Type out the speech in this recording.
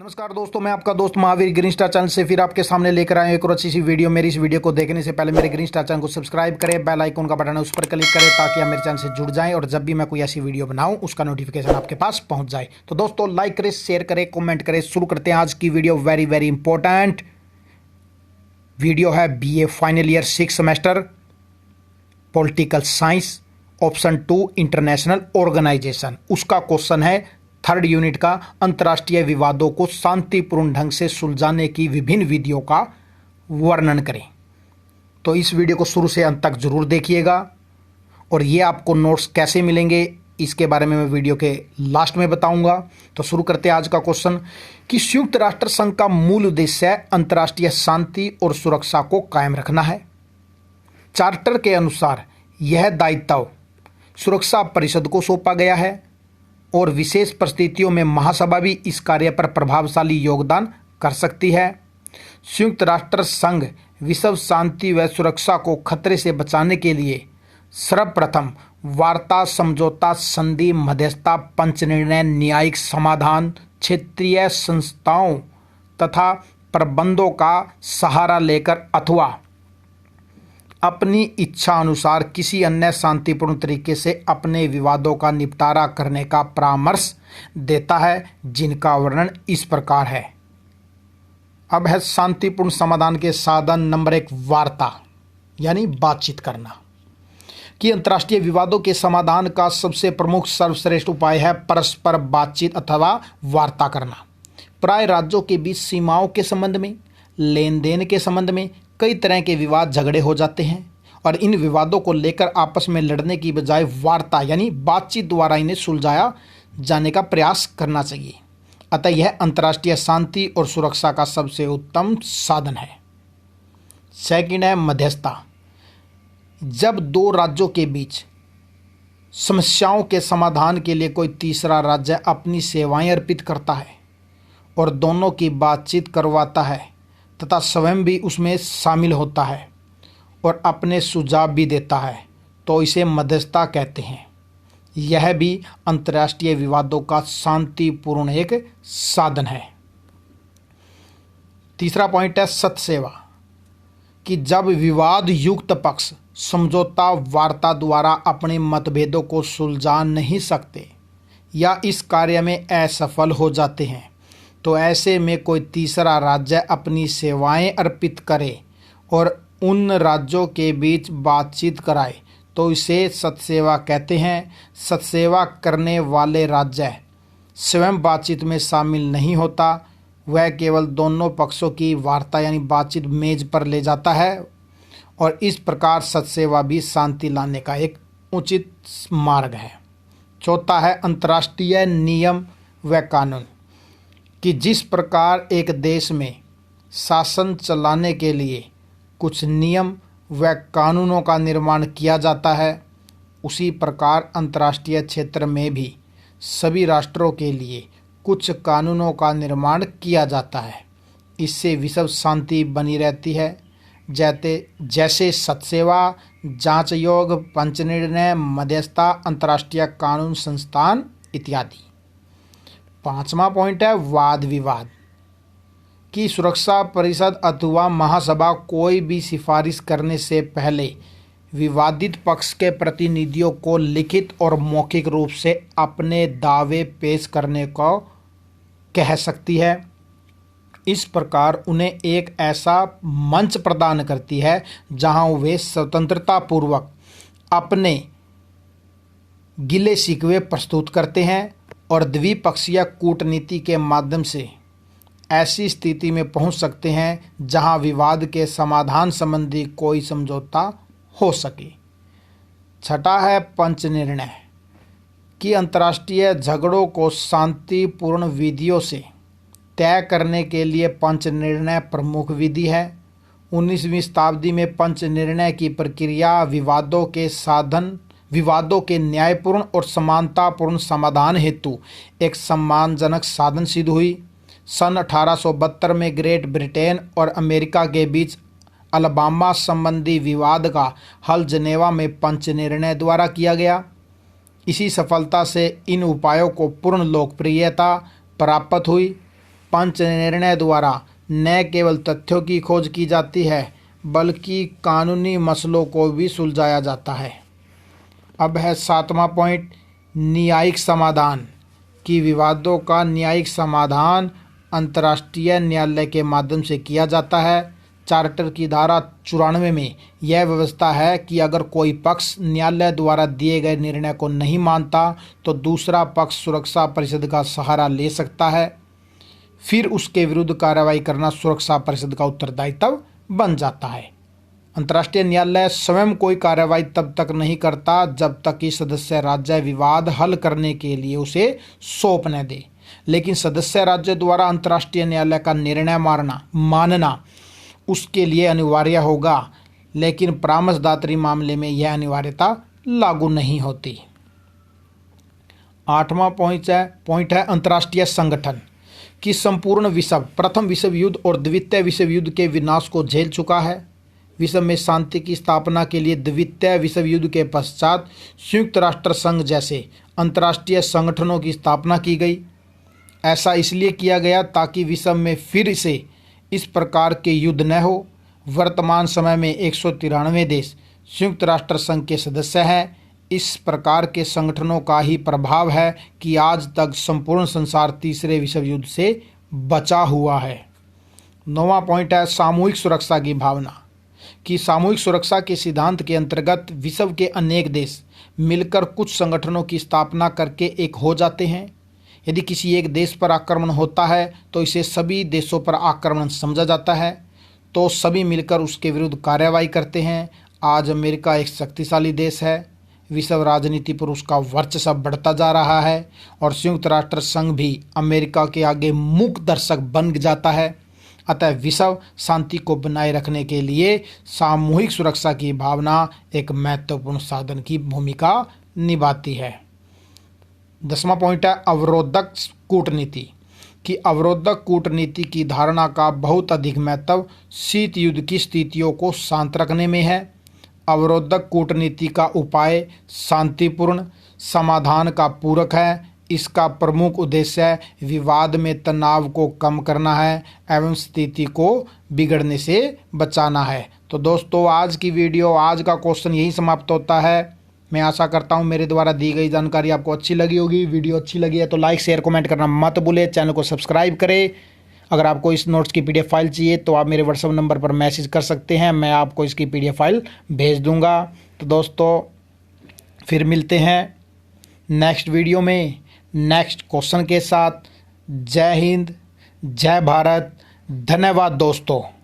नमस्कार दोस्तों, मैं आपका दोस्त महावीर ग्रीन स्टार चैनल से फिर आपके सामने लेकर आया हूं एक और अच्छी सी वीडियो। मेरी इस वीडियो को देखने से पहले मेरे ग्रीन स्टार चैनल को सब्सक्राइब करें, बेल आइकन का बटन है उस पर क्लिक करें ताकि आप मेरे चैनल से जुड़ जाएं और जब भी मैं कोई ऐसी वीडियो बनाऊं उसका नोटिफिकेशन आपके पास पहुंच जाए। तो दोस्तों लाइक करें, शेयर करें, कॉमेंट करें। शुरू करते हैं आज की video. Very very important video है। BA final year 6 semester political science, option 2 international organisation. उसका क्वेश्चन है 3rd यूनिट का, अंतर्राष्ट्रीय विवादों को शांतिपूर्ण ढंग से सुलझाने की विभिन्न विधियों का वर्णन करें। तो इस वीडियो को शुरू से अंत तक जरूर देखिएगा और ये आपको नोट्स कैसे मिलेंगे इसके बारे में मैं वीडियो के लास्ट में बताऊंगा। तो शुरू करते हैं आज का क्वेश्चन कि संयुक्त राष्ट्र संघ का मूल उद्देश्य अंतर्राष्ट्रीय शांति और सुरक्षा को कायम रखना है। चार्टर के अनुसार यह दायित्व सुरक्षा परिषद को सौंपा गया है और विशेष परिस्थितियों में महासभा भी इस कार्य पर प्रभावशाली योगदान कर सकती है। संयुक्त राष्ट्र संघ विश्व शांति व सुरक्षा को खतरे से बचाने के लिए सर्वप्रथम वार्ता, समझौता, संधि, मध्यस्थता, पंच निर्णय, न्यायिक समाधान, क्षेत्रीय संस्थाओं तथा प्रबंधों का सहारा लेकर अथवा अपनी इच्छा अनुसार किसी अन्य शांतिपूर्ण तरीके से अपने विवादों का निपटारा करने का परामर्श देता है, जिनका वर्णन इस प्रकार है। अब है शांतिपूर्ण समाधान के साधन। नंबर 1 वार्ता यानी बातचीत करना। कि अंतर्राष्ट्रीय विवादों के समाधान का सबसे प्रमुख सर्वश्रेष्ठ उपाय है परस्पर बातचीत अथवा वार्ता करना। प्राय राज्यों के बीच सीमाओं के संबंध में, लेन देन के संबंध में कई तरह के विवाद झगड़े हो जाते हैं और इन विवादों को लेकर आपस में लड़ने की बजाय वार्ता यानी बातचीत द्वारा इन्हें सुलझाया जाने का प्रयास करना चाहिए। अतः यह अंतर्राष्ट्रीय शांति और सुरक्षा का सबसे उत्तम साधन है। सेकंड है मध्यस्थता। जब दो राज्यों के बीच समस्याओं के समाधान के लिए कोई तीसरा राज्य अपनी सेवाएं अर्पित करता है और दोनों की बातचीत करवाता है तथा स्वयं भी उसमें शामिल होता है और अपने सुझाव भी देता है, तो इसे मध्यस्थता कहते हैं। यह भी अंतर्राष्ट्रीय विवादों का शांतिपूर्ण एक साधन है। तीसरा पॉइंट है सत्सेवा। कि जब विवाद युक्त पक्ष समझौता वार्ता द्वारा अपने मतभेदों को सुलझा नहीं सकते या इस कार्य में असफल हो जाते हैं तो ऐसे में कोई तीसरा राज्य अपनी सेवाएं अर्पित करे और उन राज्यों के बीच बातचीत कराए तो इसे सत्सेवा कहते हैं। सत्सेवा करने वाले राज्य स्वयं बातचीत में शामिल नहीं होता, वह केवल दोनों पक्षों की वार्ता यानी बातचीत मेज पर ले जाता है और इस प्रकार सत्सेवा भी शांति लाने का एक उचित मार्ग है। चौथा है अंतर्राष्ट्रीय नियम व कानून। कि जिस प्रकार एक देश में शासन चलाने के लिए कुछ नियम व कानूनों का निर्माण किया जाता है, उसी प्रकार अंतर्राष्ट्रीय क्षेत्र में भी सभी राष्ट्रों के लिए कुछ कानूनों का निर्माण किया जाता है। इससे विश्व शांति बनी रहती है, जैसे सत्सेवा, जांच योग, पंच निर्णय, मध्यस्थता, अंतर्राष्ट्रीय कानून संस्थान इत्यादि। पांचवा पॉइंट है वाद विवाद। कि सुरक्षा परिषद अथवा महासभा कोई भी सिफारिश करने से पहले विवादित पक्ष के प्रतिनिधियों को लिखित और मौखिक रूप से अपने दावे पेश करने को कह सकती है। इस प्रकार उन्हें एक ऐसा मंच प्रदान करती है जहां वे स्वतंत्रता पूर्वक अपने गिले शिकवे प्रस्तुत करते हैं और द्विपक्षीय कूटनीति के माध्यम से ऐसी स्थिति में पहुंच सकते हैं जहां विवाद के समाधान संबंधी कोई समझौता हो सके। छठा है पंच निर्णय। कि अंतर्राष्ट्रीय झगड़ों को शांतिपूर्ण विधियों से तय करने के लिए पंच निर्णय प्रमुख विधि है। 19वीं शताब्दी में पंच निर्णय की प्रक्रिया विवादों के न्यायपूर्ण और समानतापूर्ण समाधान हेतु एक सम्मानजनक साधन सिद्ध हुई। सन 1872 में ग्रेट ब्रिटेन और अमेरिका के बीच अलबामा संबंधी विवाद का हल जनेवा में पंच निर्णय द्वारा किया गया। इसी सफलता से इन उपायों को पूर्ण लोकप्रियता प्राप्त हुई पंच निर्णय द्वारा न केवल तथ्यों की खोज की जाती है बल्कि कानूनी मसलों को भी सुलझाया जाता है। अब है 7वां पॉइंट, न्यायिक समाधान। कि विवादों का न्यायिक समाधान अंतर्राष्ट्रीय न्यायालय के माध्यम से किया जाता है। चार्टर की धारा 94 में यह व्यवस्था है कि अगर कोई पक्ष न्यायालय द्वारा दिए गए निर्णय को नहीं मानता तो दूसरा पक्ष सुरक्षा परिषद का सहारा ले सकता है। फिर उसके विरुद्ध कार्रवाई करना सुरक्षा परिषद का उत्तरदायित्व बन जाता है। अंतर्राष्ट्रीय न्यायालय स्वयं कोई कार्रवाई तब तक नहीं करता जब तक कि सदस्य राज्य विवाद हल करने के लिए उसे सौंप न दे, लेकिन सदस्य राज्य द्वारा अंतर्राष्ट्रीय न्यायालय का निर्णय मानना उसके लिए अनिवार्य होगा, लेकिन परामर्शदात्री मामले में यह अनिवार्यता लागू नहीं होती। 8वां पॉइंट है अंतर्राष्ट्रीय संगठन। कि संपूर्ण विश्व प्रथम विश्व युद्ध और द्वितीय विश्व युद्ध के विनाश को झेल चुका है। विश्व में शांति की स्थापना के लिए द्वितीय विश्व युद्ध के पश्चात संयुक्त राष्ट्र संघ जैसे अंतर्राष्ट्रीय संगठनों की स्थापना की गई। ऐसा इसलिए किया गया ताकि विश्व में फिर से इस प्रकार के युद्ध न हो। वर्तमान समय में 193 देश संयुक्त राष्ट्र संघ के सदस्य हैं। इस प्रकार के संगठनों का ही प्रभाव है कि आज तक संपूर्ण संसार तीसरे विश्व युद्ध से बचा हुआ है। 9वां पॉइंट है सामूहिक सुरक्षा की भावना। कि सामूहिक सुरक्षा के सिद्धांत के अंतर्गत विश्व के अनेक देश मिलकर कुछ संगठनों की स्थापना करके एक हो जाते हैं। यदि किसी एक देश पर आक्रमण होता है तो इसे सभी देशों पर आक्रमण समझा जाता है, तो सभी मिलकर उसके विरुद्ध कार्रवाई करते हैं। आज अमेरिका एक शक्तिशाली देश है, विश्व राजनीति पर उसका वर्चस्व बढ़ता जा रहा है और संयुक्त राष्ट्र संघ भी अमेरिका के आगे मूक दर्शक बन जाता है। अतः विश्व शांति को बनाए रखने के लिए सामूहिक सुरक्षा की भावना एक महत्वपूर्ण साधन की भूमिका निभाती है। 10वां पॉइंट है अवरोधक कूटनीति। कि अवरोधक कूटनीति की धारणा का बहुत अधिक महत्व शीत युद्ध की स्थितियों को शांत रखने में है। अवरोधक कूटनीति का उपाय शांतिपूर्ण समाधान का पूरक है। इसका प्रमुख उद्देश्य विवाद में तनाव को कम करना है एवं स्थिति को बिगड़ने से बचाना है। तो दोस्तों, आज की वीडियो, आज का क्वेश्चन यही समाप्त होता है। मैं आशा करता हूं मेरे द्वारा दी गई जानकारी आपको अच्छी लगी होगी। वीडियो अच्छी लगी है तो लाइक शेयर कमेंट करना मत भूलें। चैनल को सब्सक्राइब करें। अगर आपको इस नोट्स की PDF फाइल चाहिए तो आप मेरे व्हाट्सएप नंबर पर मैसेज कर सकते हैं, मैं आपको इसकी PDF फाइल भेज दूंगा। तो दोस्तों, फिर मिलते हैं नेक्स्ट वीडियो में नेक्स्ट क्वेश्चन के साथ। जय हिंद, जय भारत, धन्यवाद दोस्तों।